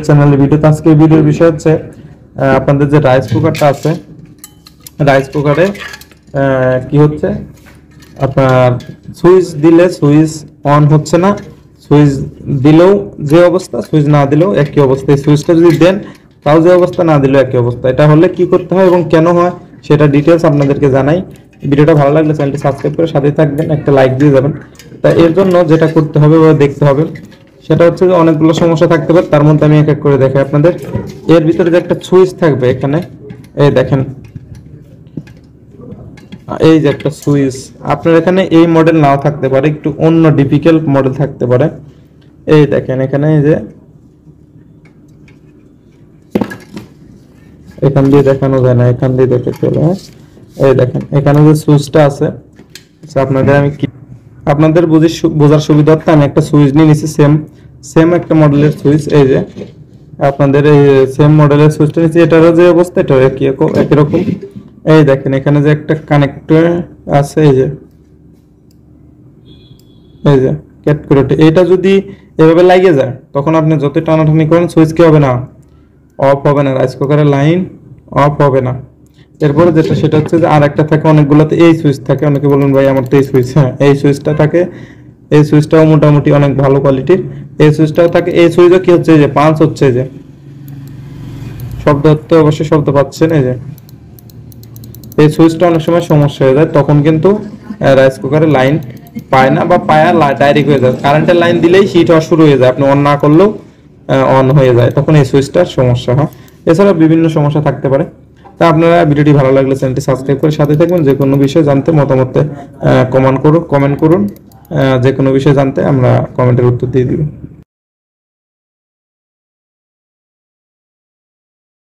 চ্যানেলের ভিডিও। আজকে ভিডিওর বিষয় হচ্ছে আপনাদের যে রাইস কুকারটা আছে, রাইস কুকারে কি হচ্ছে, আপনার সুইচ দিলে সুইচ অন হচ্ছে না, সুইচ দিলেও যে অবস্থা, সুইচ না দিলেও একই অবস্থা। এই সুইচটা যদি দেন তাও যে অবস্থা, না দিলেও একই অবস্থা। এটা হলে কি করতে হয় এবং কেন হয় সেটা ডিটেলস আপনাদেরকে জানাই। ভিডিওটা ভালো লাগলে চ্যানেলটি সাবস্ক্রাইব করে সাথে থাকবেন, একটা লাইক দিয়ে যাবেন। তা এর জন্য যেটা করতে হবে বা দেখতে হবে সেটা হচ্ছে যে অনেকগুলো সমস্যা থাকতে পারে, তার মধ্যে আমি এক এক করে দেখাই আপনাদের। এর ভিতরে যে একটা সুইচ থাকবে এখানে, এই দেখেন, এই যে একটা সুইচ, আপনার এখানে এই মডেল নাও থাকতে পারে, একটু অন্য ডিফিকাল্ট মডেল থাকতে পারে। এই দেখেন এখানে, এই যে এখান দিয়ে দেখানো যায় না, এখান দিয়ে দেখে চলে। এই দেখেন এখানে যে সুইচটা আছে, আপনাদের আমি আপনাদের বোঝার সুবিধার্থে আমি একটা সুইচ নিয়ে নিছি, সেম একটা মডেলের সুইচ। এই যে আপনাদের এই সেম মডেলের সুইচটা নিচ্ছি, এটারও যে অবস্থা এটাও একই রকম। এই দেখেন এখানে যে একটা কানেক্টর আছে, এই যে ক্যাট করে, এটা যদি এভাবে লাগিয়ে যায় তখন আপনি যত টানাটানি করেন সুইচ কি হবে না, অফ হবে না, রাইস কুকারের লাইন অফ হবে না। এরপরে যেটা সেটা হচ্ছে যে আর একটা থাকে, অনেকগুলোতে এই সুইচ থাকে, অনেকে বলুন ভাই আমার তো এই সুইচ, হ্যাঁ এই সুইচটা থাকে। এই সুইচটাও মোটামুটি অনেক ভালো কোয়ালিটির, এই সুইচটাও থাকে। এই সুইচও কি হচ্ছে, যে পাঁচ হচ্ছে, যে শব্দ হচ্ছে, অবশ্যই শব্দ পাচ্ছেন। এই যে এই সুইচটা অনেক সময় সমস্যা হয়ে যায়, তখন কিন্তু রাইস কুকারে লাইন পায় না, বা পায়া ডাইরেক্ট হয়ে যায়, কারেন্টের লাইন দিলেই হিট হওয়া শুরু হয়ে যায়, আপনি অন না করলেও অন হয়ে যায়, তখন এই সুইচটার সমস্যা হয়। এছাড়া বিভিন্ন সমস্যা থাকতে পারে। তা আপনারা ভিডিওটি ভালো লাগলে চ্যানেলটি সাবস্ক্রাইব করে সাথে থাকবেন। যে কোনো বিষয় জানতে মতামতে কমেন্ট করুন, যে কোনো বিষয় জানতে আমরা কমেন্টের উত্তর দিয়ে দিব।